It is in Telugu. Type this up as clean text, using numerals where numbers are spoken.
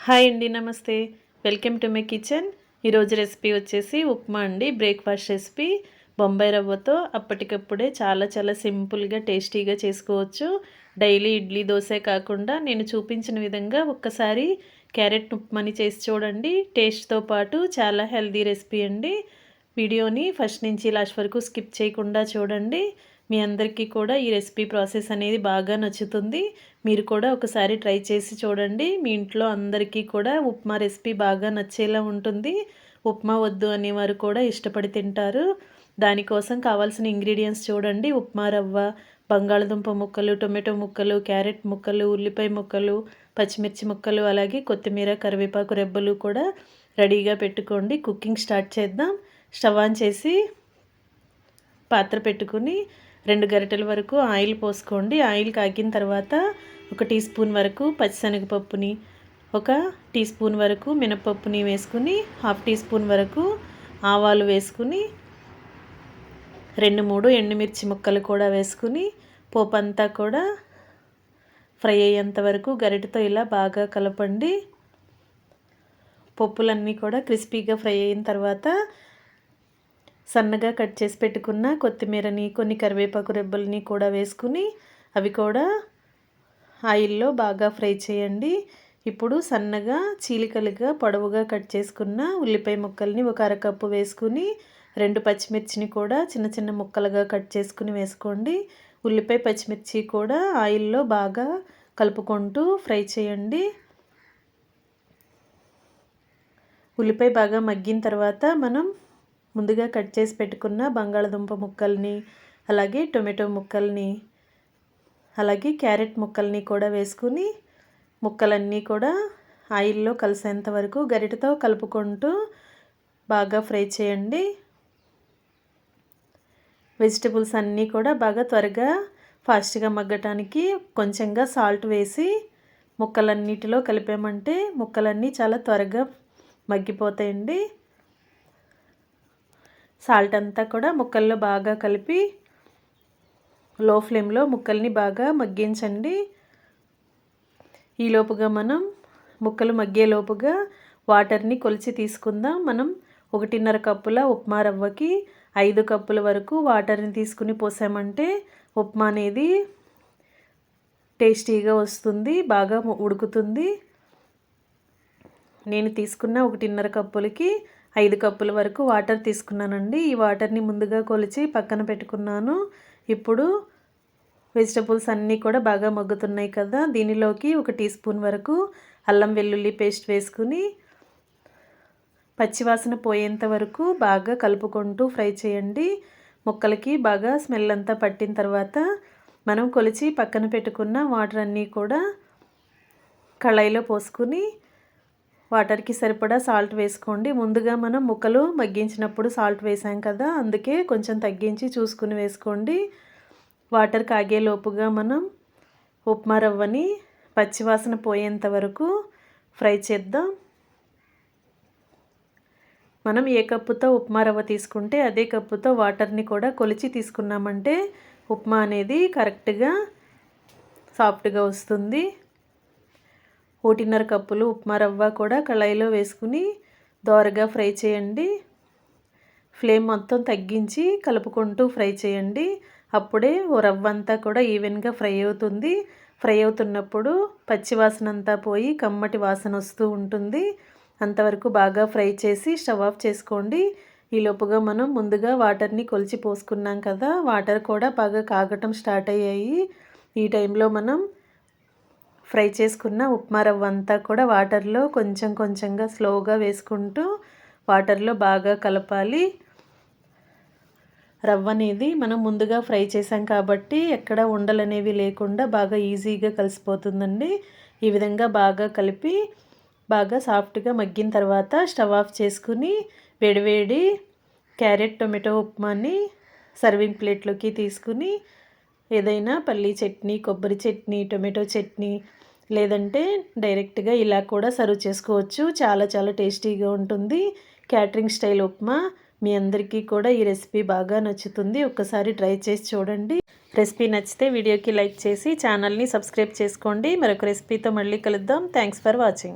హాయ్ అండి, నమస్తే. Welcome to my kitchen. ఈరోజు రెసిపీ వచ్చేసి ఉప్మా అండి. బ్రేక్ఫాస్ట్ రెసిపీ బొంబాయి రవ్వతో అప్పటికప్పుడే చాలా చాలా సింపుల్గా టేస్టీగా చేసుకోవచ్చు. డైలీ ఇడ్లీ దోశ కాకుండా నేను చూపించిన విధంగా ఒక్కసారి క్యారెట్ ఉప్మాని చేసి చూడండి. టేస్ట్తో పాటు చాలా హెల్దీ రెసిపీ అండి. వీడియోని ఫస్ట్ నుంచి లాస్ట్ వరకు స్కిప్ చేయకుండా చూడండి. మీ అందరికీ కూడా ఈ రెసిపీ ప్రాసెస్ అనేది బాగా నచ్చుతుంది. మీరు కూడా ఒకసారి ట్రై చేసి చూడండి. మీ ఇంట్లో అందరికీ కూడా ఉప్మా రెసిపీ బాగా నచ్చేలా ఉంటుంది. ఉప్మా వద్దు అనేవారు కూడా ఇష్టపడి తింటారు. దానికోసం కావాల్సిన ఇంగ్రీడియంట్స్ చూడండి. ఉప్మా రవ్వ, బంగాళదుంప ముక్కలు, టొమాటో ముక్కలు, క్యారెట్ ముక్కలు, ఉల్లిపాయ ముక్కలు, పచ్చిమిర్చి ముక్కలు, అలాగే కొత్తిమీర, కరివేపాకు రెబ్బలు కూడా రెడీగా పెట్టుకోండి. కుకింగ్ స్టార్ట్ చేద్దాం. స్టవ్ ఆన్ చేసి పాత్ర పెట్టుకుని 2 గరిటెల వరకు ఆయిల్ పోసుకోండి. ఆయిల్ కాగిన తర్వాత 1 టీ స్పూన్ వరకు పచ్చిశనగపప్పుని, 1 టీ స్పూన్ వరకు మినపప్పుని వేసుకుని, 1/2 టీ స్పూన్ వరకు ఆవాలు వేసుకుని, 2-3 ఎండుమిర్చి ముక్కలు కూడా వేసుకుని పోపు అంతా కూడా ఫ్రై అయ్యేంత వరకు గరిటెతో ఇలా బాగా కలపండి. పప్పులన్నీ కూడా క్రిస్పీగా ఫ్రై అయిన తర్వాత సన్నగా కట్ చేసి పెట్టుకున్న కొత్తిమీరని, కొన్ని కరివేపాకు రెబ్బల్ని కూడా వేసుకుని అవి కూడా ఆయిల్లో బాగా ఫ్రై చేయండి. ఇప్పుడు సన్నగా చీలికలుగా పొడవుగా కట్ చేసుకున్న ఉల్లిపాయ ముక్కల్ని 1 అరకప్పు వేసుకుని, 2 పచ్చిమిర్చిని కూడా చిన్న చిన్న ముక్కలుగా కట్ చేసుకుని వేసుకోండి. ఉల్లిపాయ పచ్చిమిర్చి కూడా ఆయిల్లో బాగా కలుపుకుంటూ ఫ్రై చేయండి. ఉల్లిపాయ బాగా మగ్గిన తర్వాత మనం ముందుగా కట్ చేసి పెట్టుకున్న బంగాళదుంప ముక్కల్ని, అలాగే టొమాటో ముక్కల్ని, అలాగే క్యారెట్ ముక్కల్ని కూడా వేసుకుని ముక్కలన్నీ కూడా ఆయిల్లో కలిసేంత వరకు గరిటెతో కలుపుకుంటూ బాగా ఫ్రై చేయండి. వెజిటబుల్స్ అన్నీ కూడా బాగా త్వరగా ఫాస్ట్గా మగ్గటానికి కొంచెంగా సాల్ట్ వేసి ముక్కలన్నిటిలో కలిపామంటే ముక్కలన్నీ చాలా త్వరగా మగ్గిపోతాయండి. సాల్ట్ అంతా కూడా ముక్కల్లో బాగా కలిపి లో ఫ్లేమ్లో ముక్కల్ని బాగా మగ్గించండి. ఈలోపుగా మనం ముక్కలు మగ్గేలోపుగా వాటర్ని కొలిచి తీసుకుందాం. మనం 1.5 కప్పుల ఉప్మా రవ్వకి 5 కప్పుల వరకు వాటర్ని తీసుకుని పోసామంటే ఉప్మా అనేది టేస్టీగా వస్తుంది, బాగా ఉడుకుతుంది. నేను తీసుకున్న 1.5 కప్పులకి 5 కప్పుల వరకు వాటర్ తీసుకున్నానండి. ఈ వాటర్ని ముందుగా కొలిచి పక్కన పెట్టుకున్నాను. ఇప్పుడు వెజిటబుల్స్ అన్నీ కూడా బాగా మగ్గుతున్నాయి కదా, దీనిలోకి 1 టీ స్పూన్ వరకు అల్లం వెల్లుల్లి పేస్ట్ వేసుకుని పచ్చివాసన పోయేంత వరకు బాగా కలుపుకుంటూ ఫ్రై చేయండి. ముక్కలకి బాగా స్మెల్ అంతా పట్టిన తర్వాత మనం కొలిచి పక్కన పెట్టుకున్న వాటర్ అన్నీ కూడా కళాయిలో పోసుకుని వాటర్కి సరిపడా సాల్ట్ వేసుకోండి. ముందుగా మనం ముక్కలు మగ్గించినప్పుడు సాల్ట్ వేసాం కదా, అందుకే కొంచెం తగ్గించి చూసుకుని వేసుకోండి. వాటర్ కాగేలోపుగా మనం ఉప్మా రవ్వని పచ్చివాసన పోయేంత వరకు ఫ్రై చేద్దాం. మనం ఏ కప్పుతో ఉప్మా రవ్వ తీసుకుంటే అదే కప్పుతో వాటర్ని కూడా కొలిచి తీసుకున్నామంటే ఉప్మా అనేది కరెక్ట్గా సాఫ్ట్గా వస్తుంది. 1.5 కప్పులు ఉప్మా రవ్వ కూడా కళాయిలో వేసుకుని దోరగా ఫ్రై చేయండి. ఫ్లేమ్ మొత్తం తగ్గించి కలుపుకుంటూ ఫ్రై చేయండి. అప్పుడే రవ్వ అంతా కూడా ఈవెన్గా ఫ్రై అవుతుంది. ఫ్రై అవుతున్నప్పుడు పచ్చివాసన అంతా పోయి కమ్మటి వాసన వస్తూ ఉంటుంది. అంతవరకు బాగా ఫ్రై చేసి స్టవ్ ఆఫ్ చేసుకోండి. ఈలోపుగా మనం ముందుగా వాటర్ని కొలిచి పోసుకున్నాం కదా, వాటర్ కూడా బాగా కాగటం స్టార్ట్ అయ్యాయి. ఈ టైంలో మనం ఫ్రై చేసుకున్న ఉప్మా రవ్వ అంతా కూడా వాటర్లో కొంచెం కొంచెంగా స్లోగా వేసుకుంటూ వాటర్లో బాగా కలపాలి. రవ్వ అనేది మనం ముందుగా ఫ్రై చేసాం కాబట్టి ఎక్కడ ఉండలు అనేవి లేకుండా బాగా ఈజీగా కలిసిపోతుందండి. ఈ విధంగా బాగా కలిపి బాగా సాఫ్ట్గా మగ్గిన తర్వాత స్టవ్ ఆఫ్ చేసుకుని వేడివేడి క్యారెట్ టొమాటో ఉప్మాని సర్వింగ్ ప్లేట్లోకి తీసుకుని ఏదైనా పల్లీ చట్నీ, కొబ్బరి చట్నీ, టొమాటో చట్నీ, లేదంటే డైరెక్ట్గా ఇలా కూడా సర్వ్ చేసుకోవచ్చు. చాలా చాలా టేస్టీగా ఉంటుంది. క్యాటరింగ్ స్టైల్ ఉప్మా మీ అందరికీ కూడా ఈ రెసిపీ బాగా నచ్చుతుంది. ఒక్కసారి ట్రై చేసి చూడండి. రెసిపీ నచ్చితే వీడియోకి లైక్ చేసి ఛానల్ని సబ్స్క్రైబ్ చేసుకోండి. మరొక రెసిపీతో మళ్ళీ కలుద్దాం. Thanks for watching.